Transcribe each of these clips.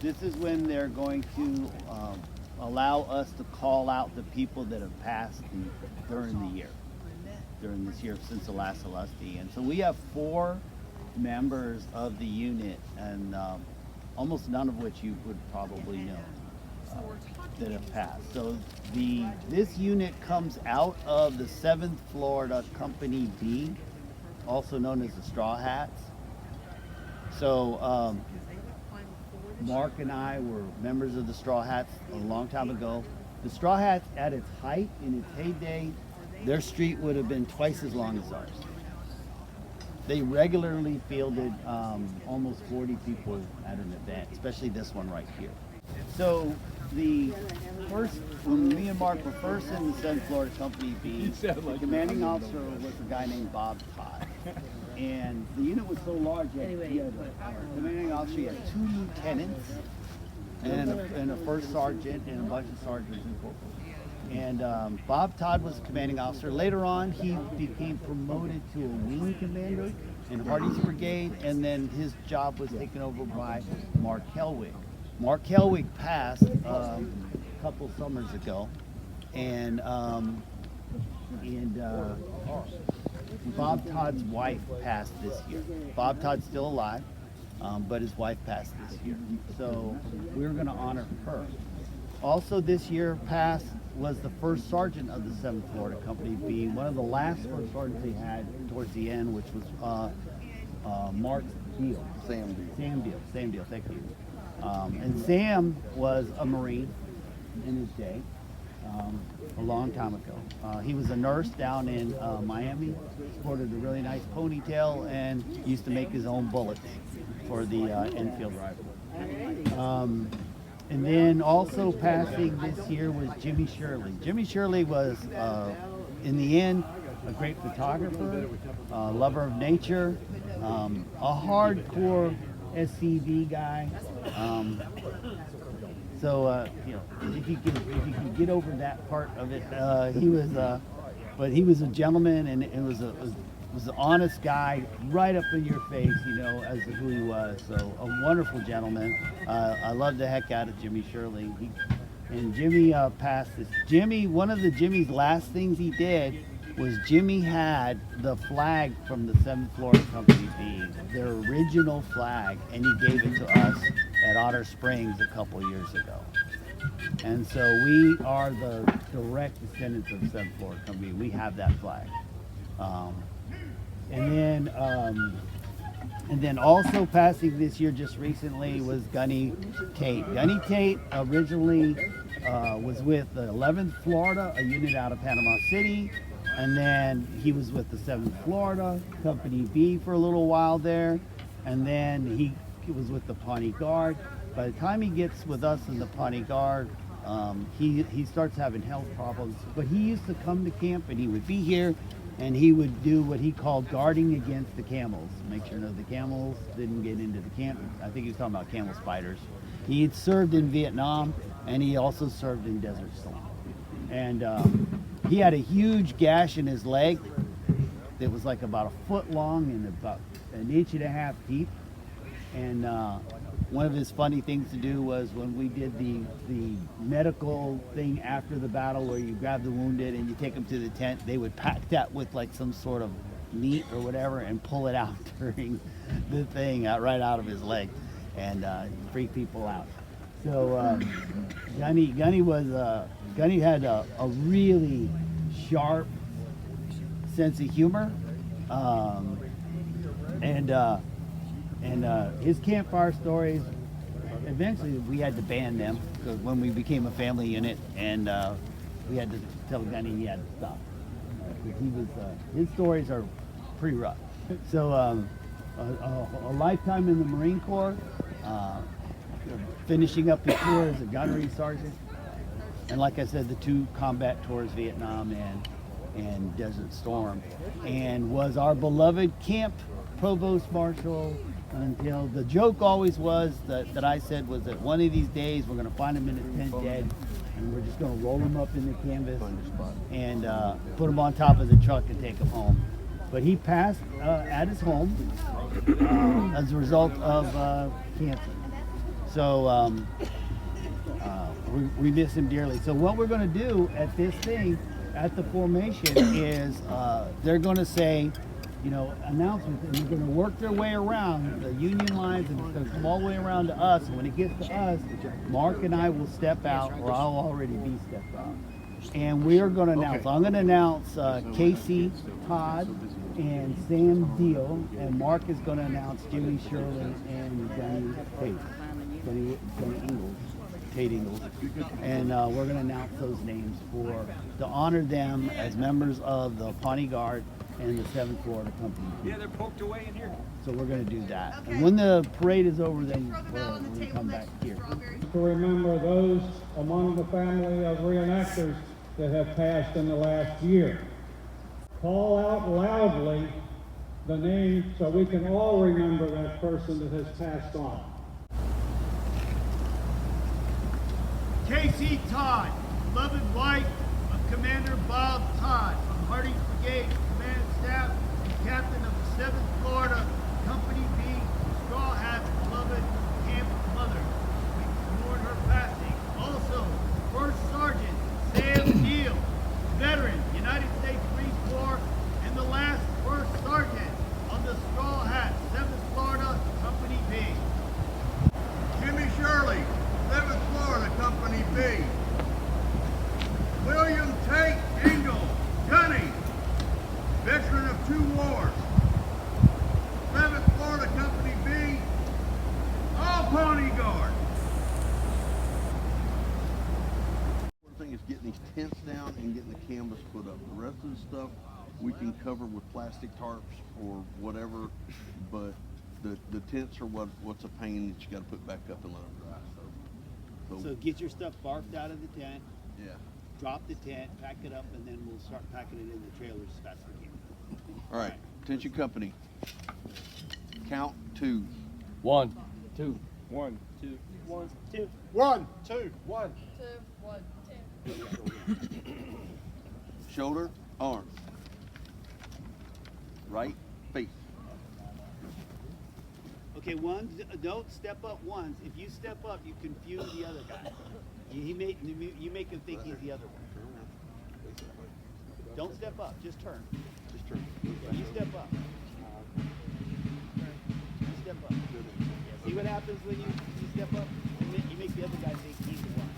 This is when they're going to allow us to call out the people that have passed during the year, during this year since the last Olustee. And so we have 4 members of the unit, and almost none of which you would probably know that have passed. So this unit comes out of the 7th Florida Company B, also known as the Straw Hats. So Mark and I were members of the Straw Hats a long time ago. The Straw Hats, at its height, in its heyday, their street would have been twice as long as ours. They regularly fielded almost 40 people at an event, especially this one right here. So when me and Mark were first in the 7th Florida Company B, the commanding officer was a guy named Bob Todd. And the unit was so large, commanding officer, you had 2 lieutenants and a first sergeant and a bunch of sergeants and corporals. And Bob Todd was the commanding officer. Later on, he became promoted to a wing commander in Hardy's Brigade, and then his job was taken over by Mark Helwig. Mark Helwig passed a couple summers ago, and Bob Todd's wife passed this year. Bob Todd's still alive, but his wife passed this year. So we're going to honor her. Also this year passed was the first sergeant of the 7th Florida Company B, one of the last first sergeants they had towards the end, which was Mark Deal. Sam Deal, thank you. And Sam was a Marine in his day, a long time ago. He was a nurse down in Miami, sported a really nice ponytail, and used to make his own bullets for the Enfield rifle. And then also passing this year was Jimmy Shirley. Jimmy Shirley was, in the end, a great photographer, lover of nature, a hardcore SCV guy. So if you can get over that part of it, but he was a gentleman, and it was an honest guy, right up in your face, as to who he was. So a wonderful gentleman. I love the heck out of Jimmy Shirley. And Jimmy passed this. One of Jimmy's last things he did was Jimmy had the flag from the 7th Florida Company B, their original flag, and he gave it to us at Otter Springs a couple years ago. And so we are the direct descendants of the 7th Florida Company. We have that flag. And then also passing this year just recently was Gunny Tate. Gunny Tate originally was with the 11th Florida, a unit out of Panama City. And then he was with the 7th Florida Company B for a little while there. And then he was with the Pawnee Guard. By the time he gets with us in the Pawnee Guard, he starts having health problems. But he used to come to camp, and he would be here, and he would do what he called guarding against the camels. Make sure the camels didn't get into the camp. I think he was talking about camel spiders. He had served in Vietnam, and he also served in Desert Storm. And he had a huge gash in his leg that was like about a foot long and about 1.5 inches deep. And one of his funny things to do was when we did the medical thing after the battle, where you grab the wounded and you take them to the tent, they would pack that with like some sort of meat or whatever and pull it out during the thing right out of his leg and freak people out. So Gunny had a really sharp sense of humor, and his campfire stories. Eventually, we had to ban them because when we became a family unit, and we had to tell Gunny he had to stop. His stories are pretty rough. So a lifetime in the Marine Corps. Finishing up his tour as a gunnery sergeant, and like I said, the 2 combat tours, Vietnam and Desert Storm, and was our beloved camp provost marshal until the joke always was that I said was that one of these days we're going to find him in his tent dead, and we're just going to roll him up in the canvas and put him on top of the truck and take him home. But he passed at his home as a result of cancer. So we miss him dearly. So what we're going to do at this thing, at the formation, is they're going to say, you know, announcements, and they're going to work their way around the union lines, and it's going to come all the way around to us. And when it gets to us, Mark and I will step out, or I'll already be stepped out. And we are going to announce, I'm going to announce Casey Todd and Sam Deal, and Mark is going to announce Jimmy Shirley and Johnny Tate. Johnny Ingalls. Tate Ingalls. And we're going to announce those names to honor them as members of the Pawnee Guard and the 7th Florida Company. Yeah, they're poked away in here. So we're going to do that. Okay. And when the parade is over, then we'll come back here. To remember those among the family of reenactors that have passed in the last year. Call out loudly the name so we can all remember that person that has passed on. Casey Todd, beloved wife of Commander Bob Todd from Harding Brigade, Command Staff, and Captain of the 7th Florida, Company B, Straw Hats, beloved camp mother. We mourn her passing. Also, First Sergeant Sam Neal, veteran, United States Marine Corps, and the last First Sergeant on the Straw Hats, 7th Florida, Company B. Jimmy Shirley, 7th Florida, Company B. William Tate Ingalls, Gunny, veteran of 2 wars. 7th Florida, Company B, all Pawnee Guard. The thing is getting these tents down and getting the canvas put up. The rest of the stuff we can cover with plastic tarps or whatever, but the tents are what's a pain that you got to put back up and let them dry. So get your stuff barked out of the tent, Yeah. drop the tent, pack it up, and then we'll start packing it in the trailers as fast as we can. All right. Attention company. Count 2. 1, 2, 1, 2, 1, 2, 1, 2, 1. 2, 1, 2. Shoulder, arm. Right, face. Okay, don't step up once. If you step up, you confuse the other guy. You make him think he's the other one. Don't step up, just turn. Just turn. You step up. You step up. Yeah, see what happens when you step up? You make the other guy think he's the one.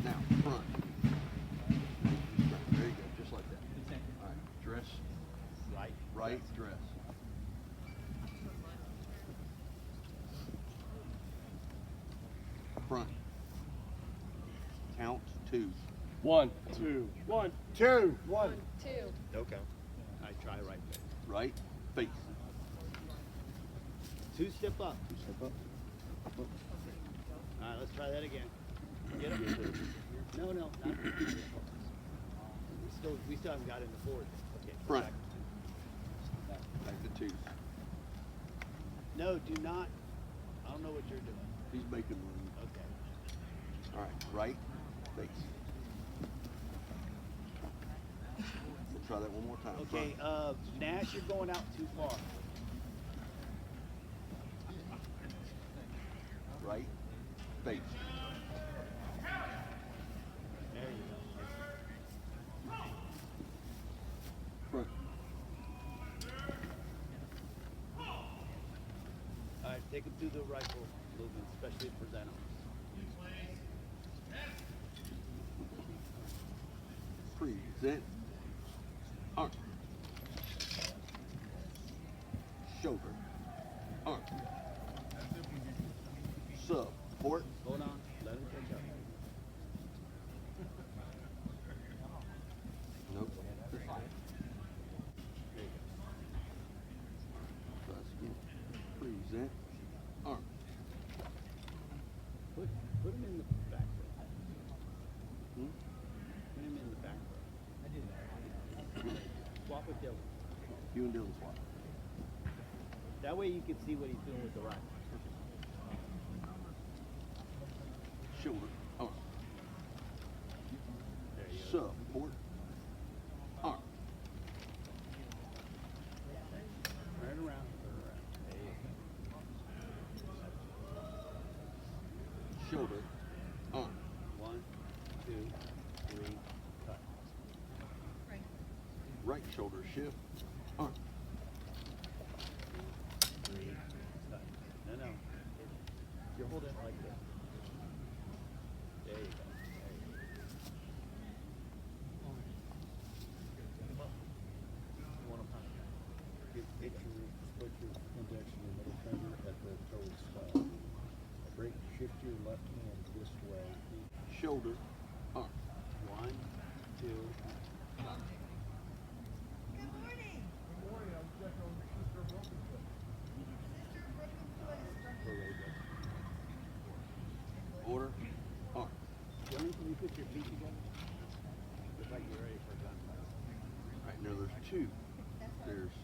Now, front. There you go, just like that. All right, dress. Right, dress. Front. Count 2. 1, 2, 1, 2, 1, 2. Okay. I try right there. Right, face. 2 step up. Step up. All right, let's try that again. Get up. No, not. We still haven't got into 4. Okay. Front. Back to 2. No, do not. I don't know what you're doing. He's making room. Okay. All right, right, face. We'll try that one more time. Okay, Nash, you're going out too far. Right, face. There you go. Front. All right, take them through the rifle movement, especially for Zeno. Present. Arm. Shoulder. Arm. Support. Hold on, let him catch up. Nope. There you go. Try this again. Present. Arm. Put him in the back row. Hmm? Put him in the back row. Swap with Dylan. You and Dylan swap. That way you can see what he's doing with the rifle. Shoulder. Arm. There you go. Support. Arm. Turn around. There you shoulder, arm. 1, 2, 3, cut. Right shoulder, shift, arm. 3, cut. No. You're holding it like this. There you go. You want to get your, put your index and your middle finger at the toe skull. Break, shift your left hand this way. Shoulder, arm. 1, 2, cut. Order, arm. Johnny, can you put your feet together? Look like you're ready for a gunfight. Right now there's two. There's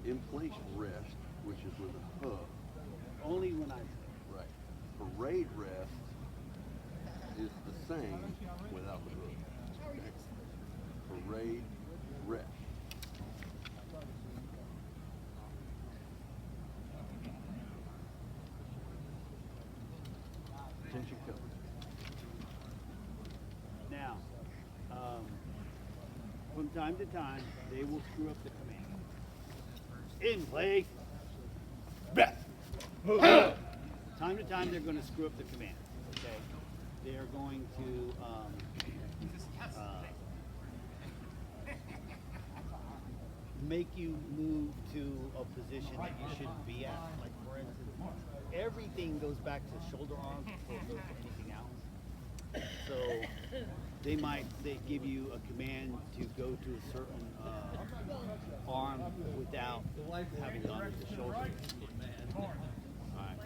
in place rest, which is with a hub. Only when I say. Right. Parade rest is the same without the hook. Okay? Parade rest. Attention covered. Now, from time to time, they will screw up the command. In place. Rest. Time to time, they're going to screw up the command. Okay, they are going to make you move to a position that you shouldn't be at. Like for instance, everything goes back to shoulder arms before it goes to anything else. So they give you a command to go to a certain arm without having gone to the shoulder. Alright.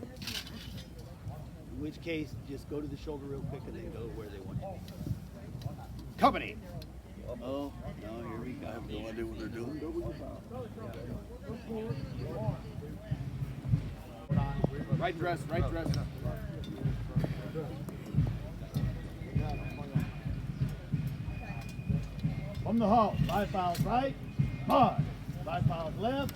In which case, just go to the shoulder real quick and then go where they want you to be. Company! Oh, no, here we I go. have no idea what they're doing. Right dress, right dress. From the halt, 5 files right, march. 5 files left,